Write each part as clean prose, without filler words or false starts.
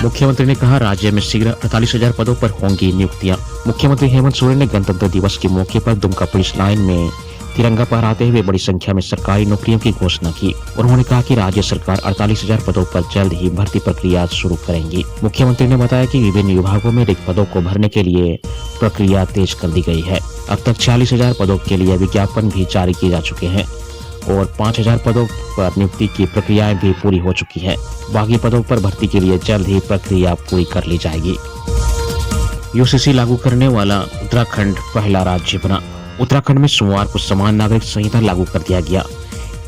मुख्यमंत्री ने कहा राज्य में शीघ्र 48,000 पदों पर होंगी नियुक्तियां। मुख्यमंत्री हेमंत सोरेन ने गणतंत्र दिवस के मौके पर दुमका पुलिस लाइन में तिरंगा फहराते हुए बड़ी संख्या में सरकारी नौकरियों की घोषणा की। उन्होंने कहा कि राज्य सरकार 48,000 पदों पर जल्द ही भर्ती प्रक्रिया शुरू करेंगी। मुख्यमंत्री ने बताया कि विभिन्न विभागों में रिक्त पदों को भरने के लिए प्रक्रिया तेज कर दी गई है। अब तक 46,000 पदों के लिए विज्ञापन भी जारी किए जा चुके हैं और 5,000 पदों पर नियुक्ति की प्रक्रियाएं भी पूरी हो चुकी है। बाकी पदों पर भर्ती के लिए जल्द ही प्रक्रिया पूरी कर ली जाएगी। यूसीसी लागू करने वाला उत्तराखंड पहला राज्य बना। उत्तराखंड में सोमवार को समान नागरिक संहिता लागू कर दिया गया।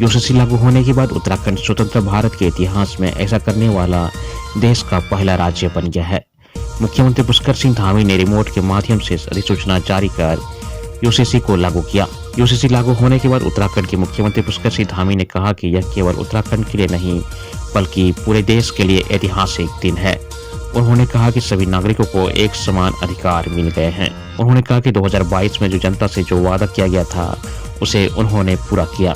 यूसीसी लागू होने के बाद उत्तराखंड स्वतंत्र भारत के इतिहास में ऐसा करने वाला देश का पहला राज्य बन गया है। मुख्यमंत्री पुष्कर सिंह धामी ने रिमोट के माध्यम से अधिसूचना जारी कर यूसीसी को लागू किया। यूसीसी लागू होने के बाद उत्तराखंड के मुख्यमंत्री पुष्कर सिंह धामी ने कहा कि यह केवल उत्तराखंड के लिए नहीं बल्कि पूरे देश के लिए ऐतिहासिक दिन है। उन्होंने कहा कि सभी नागरिकों को एक समान अधिकार मिल गए हैं। उन्होंने कहा कि 2022 में जो जनता से जो वादा किया गया था उसे उन्होंने पूरा किया।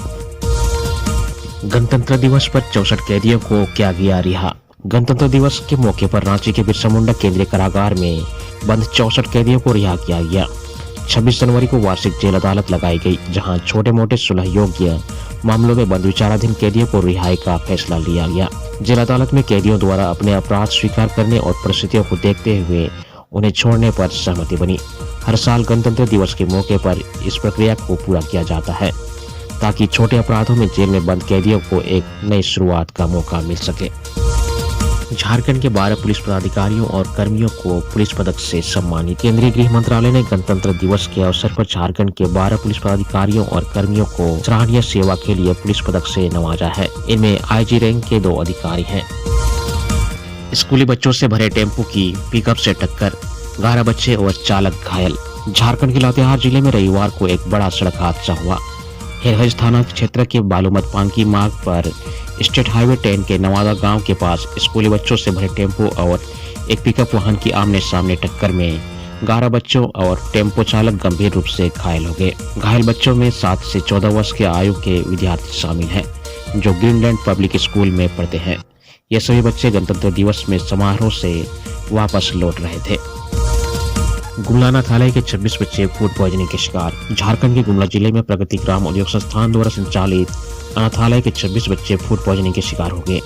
गणतंत्र दिवस पर 64 कैदियों को किया गया रिहा। गणतंत्र दिवस के मौके पर रांची के बिरसा मुंडा केंद्रीय कारागार में बंद 64 कैदियों को रिहा किया गया। 26 जनवरी को वार्षिक जेल अदालत लगाई गई, जहां छोटे मोटे सुलह योग्य मामलों में बंद विचाराधीन कैदियों को रिहाई का फैसला लिया गया। जेल अदालत में कैदियों द्वारा अपने अपराध स्वीकार करने और परिस्थितियों को देखते हुए उन्हें छोड़ने पर सहमति बनी। हर साल गणतंत्र दिवस के मौके पर इस प्रक्रिया को पूरा किया जाता है ताकि छोटे अपराधों में जेल में बंद कैदियों को एक नई शुरुआत का मौका मिल सके। झारखंड के 12 पुलिस पदाधिकारियों और कर्मियों को पुलिस पदक से सम्मानित। केंद्रीय गृह मंत्रालय ने गणतंत्र दिवस के अवसर पर झारखंड के 12 पुलिस पदाधिकारियों और कर्मियों को सराहनीय सेवा के लिए पुलिस पदक से नवाजा है। इनमें आईजी रैंक के 2 अधिकारी हैं। स्कूली बच्चों से भरे टेम्पो की पिकअप से टक्कर, 11 बच्चे और चालक घायल। झारखंड के लातेहार जिले में रविवार को एक बड़ा सड़क हादसा हुआ। हिरहज थाना क्षेत्र के बालूमत पांकी मार्ग पर स्टेट हाईवे 10 के नवादा गांव के पास स्कूली बच्चों से भरे टेम्पो और एक पिकअप वाहन की आमने सामने टक्कर में 11 बच्चों और टेम्पो चालक गंभीर रूप से घायल हो गए। घायल बच्चों में 7 से 14 वर्ष के आयु के विद्यार्थी शामिल हैं, जो ग्रीनलैंड पब्लिक स्कूल में पढ़ते हैं। ये सभी बच्चे गणतंत्र दिवस में समारोह से वापस लौट रहे थे। गुमला अनाथालय के 26 बच्चे फूड पॉइजनिंग के शिकार। झारखंड के गुमला जिले में प्रगति ग्राम उद्योग संस्थान द्वारा संचालित अनाथालय के 26 बच्चे फूड पॉइजनिंग के शिकार हो गए।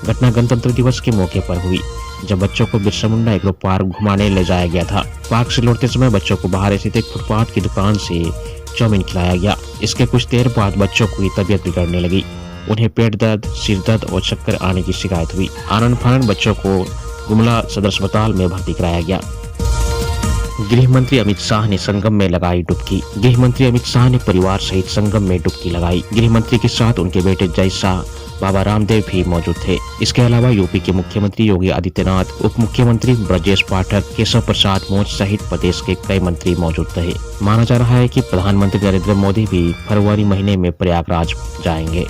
घटना गणतंत्र दिवस के मौके पर हुई, जब बच्चों को बिरसा मुंडा एग्रो पार्क घुमाने ले जाया गया था। पार्क से लौटते समय बच्चों को बाहर स्थित एक फुटपाथ की दुकान से चाउमीन खिलाया गया। इसके कुछ देर बाद बच्चों की तबीयत बिगड़ने लगी। उन्हें पेट दर्द, सिर दर्द और चक्कर आने की शिकायत हुई। आनन फानन बच्चों को गुमला सदर अस्पताल में भर्ती कराया गया। गृह मंत्री अमित शाह ने संगम में लगाई डुबकी। गृह मंत्री अमित शाह ने परिवार सहित संगम में डुबकी लगाई। गृह मंत्री के साथ उनके बेटे जय शाह, बाबा रामदेव भी मौजूद थे। इसके अलावा यूपी के मुख्यमंत्री योगी आदित्यनाथ, उप मुख्यमंत्री ब्रजेश पाठक, केशव प्रसाद मौर्य सहित प्रदेश के कई मंत्री मौजूद रहे। माना जा रहा है कि प्रधानमंत्री नरेंद्र मोदी भी फरवरी महीने में प्रयागराज जाएंगे।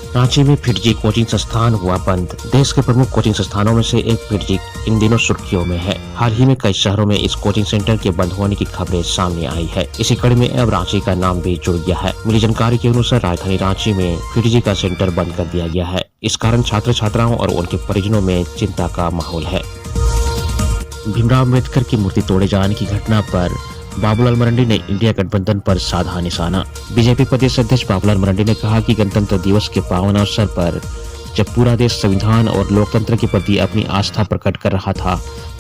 रांची में फिटजी कोचिंग संस्थान हुआ बंद। देश के प्रमुख कोचिंग संस्थानों में से एक फिटजी इन दिनों सुर्खियों में है। हाल ही में कई शहरों में इस कोचिंग सेंटर के बंद होने की खबरें सामने आई है। इसी कड़ी में अब रांची का नाम भी जुड़ गया है। मिली जानकारी के अनुसार राजधानी रांची में फिटजी का सेंटर बंद कर दिया गया है। इस कारण छात्र छात्राओं और उनके परिजनों में चिंता का माहौल है। भीमराव अम्बेडकर की मूर्ति तोड़े जाने की घटना पर बाबूलाल मरांडी ने इंडिया गठबंधन पर साधा निशाना। बीजेपी प्रदेश अध्यक्ष बाबूलाल मरांडी ने कहा कि गणतंत्र दिवस के पावन अवसर पर जब पूरा देश संविधान और लोकतंत्र के प्रति अपनी आस्था प्रकट कर रहा था,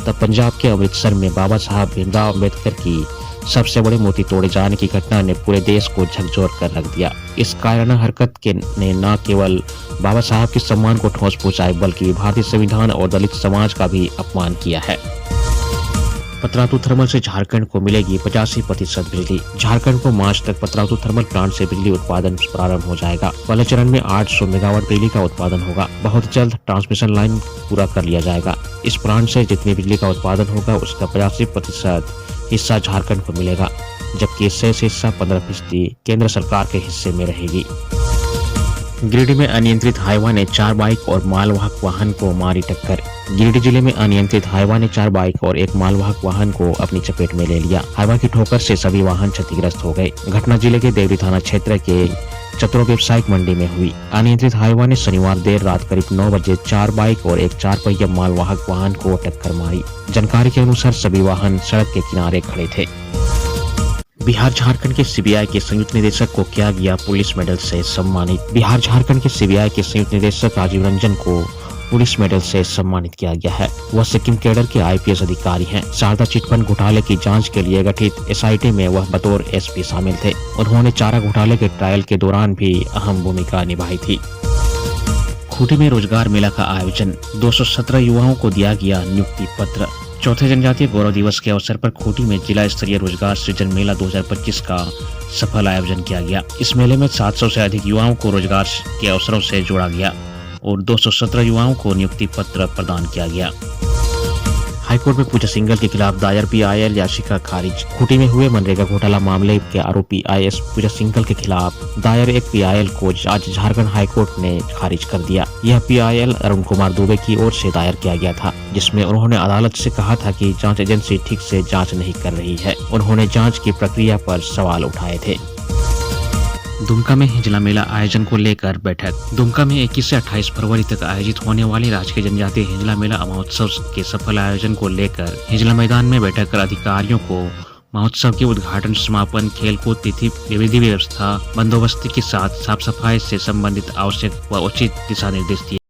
तब पंजाब के अमृतसर में बाबा साहब भीमराव अम्बेडकर की सबसे बड़ी मूर्ति तोड़े जाने की घटना ने पूरे देश को झकझोर कर रख दिया। इस कायराना हरकत के ने न केवल बाबा साहब के सम्मान को ठोस पहुंचाई, बल्कि भारतीय संविधान और दलित समाज का भी अपमान किया है। पतरातू थर्मल से झारखंड को मिलेगी 85% बिजली। झारखंड को मार्च तक पतरातू थर्मल प्लांट से बिजली उत्पादन प्रारंभ हो जाएगा। पहले चरण में 800 मेगावाट बिजली का उत्पादन होगा। बहुत जल्द ट्रांसमिशन लाइन पूरा कर लिया जाएगा। इस प्लांट से जितनी बिजली का उत्पादन होगा उसका 85% हिस्सा झारखंड को मिलेगा, जबकि इससे हिस्सा 15% केंद्र सरकार के हिस्से में रहेगी। गिरिडीह में अनियंत्रित हाईवा ने 4 बाइक और मालवाहक वाहन को मारी टक्कर। गिरिडीह जिले में अनियंत्रित हाईवा ने 4 बाइक और एक मालवाहक वाहन को अपनी चपेट में ले लिया। हाईवा की ठोकर से सभी वाहन क्षतिग्रस्त हो गए। घटना जिले के देवरी थाना क्षेत्र के चतुर व्यावसायिक मंडी में हुई। अनियंत्रित हाईवा ने शनिवार देर रात करीब 9 बजे 4 बाइक और एक 4 पहिया मालवाहक वाहन को टक्कर मारी। जानकारी के अनुसार सभी वाहन सड़क के किनारे खड़े थे। बिहार झारखंड के सीबीआई के संयुक्त निदेशक को किया गया पुलिस मेडल से सम्मानित। बिहार झारखंड के सीबीआई के संयुक्त निदेशक राजीव रंजन को पुलिस मेडल से सम्मानित किया गया है। वह सिक्किम कैडर के आईपीएस अधिकारी हैं। शारदा चिटफंड घोटाले की जांच के लिए गठित एसआईटी में वह बतौर एसपी शामिल थे। उन्होंने चारा घोटाले के ट्रायल के दौरान भी अहम भूमिका निभाई थी। खूंटी में रोजगार मेला का आयोजन, 217 युवाओं को दिया गया नियुक्ति पत्र। चौथे जनजातीय गौरव दिवस के अवसर पर खूंटी में जिला स्तरीय रोजगार सृजन मेला 2025 का सफल आयोजन किया गया। इस मेले में 700 से अधिक युवाओं को रोजगार के अवसरों से जोड़ा गया और 217 युवाओं को नियुक्ति पत्र प्रदान किया गया। हाईकोर्ट में पूजा सिंघल के खिलाफ दायर पीआईएल याचिका खारिज। खूंटी में हुए मनरेगा घोटाला मामले के आरोपी आईएएस पूजा सिंघल के खिलाफ दायर एक पीआईएल को आज झारखंड हाईकोर्ट ने खारिज कर दिया। यह पीआईएल अरुण कुमार दुबे की ओर से दायर किया गया था, जिसमें उन्होंने अदालत से कहा था कि जांच एजेंसी ठीक से जांच नहीं कर रही है। उन्होंने जांच की प्रक्रिया पर सवाल उठाए थे। दुमका में हिजला मेला आयोजन को लेकर बैठक। दुमका में 21 से 28 फरवरी तक आयोजित होने वाले राजकीय जनजातीय हिजला मेला महोत्सव के सफल आयोजन को लेकर हिजला मैदान में बैठक कर अधिकारियों को महोत्सव के उद्घाटन, समापन, खेलकूद, तिथि, विधि व्यवस्था, बंदोबस्ती के साथ साफ सफाई से संबंधित आवश्यक व उचित दिशा निर्देश दिए।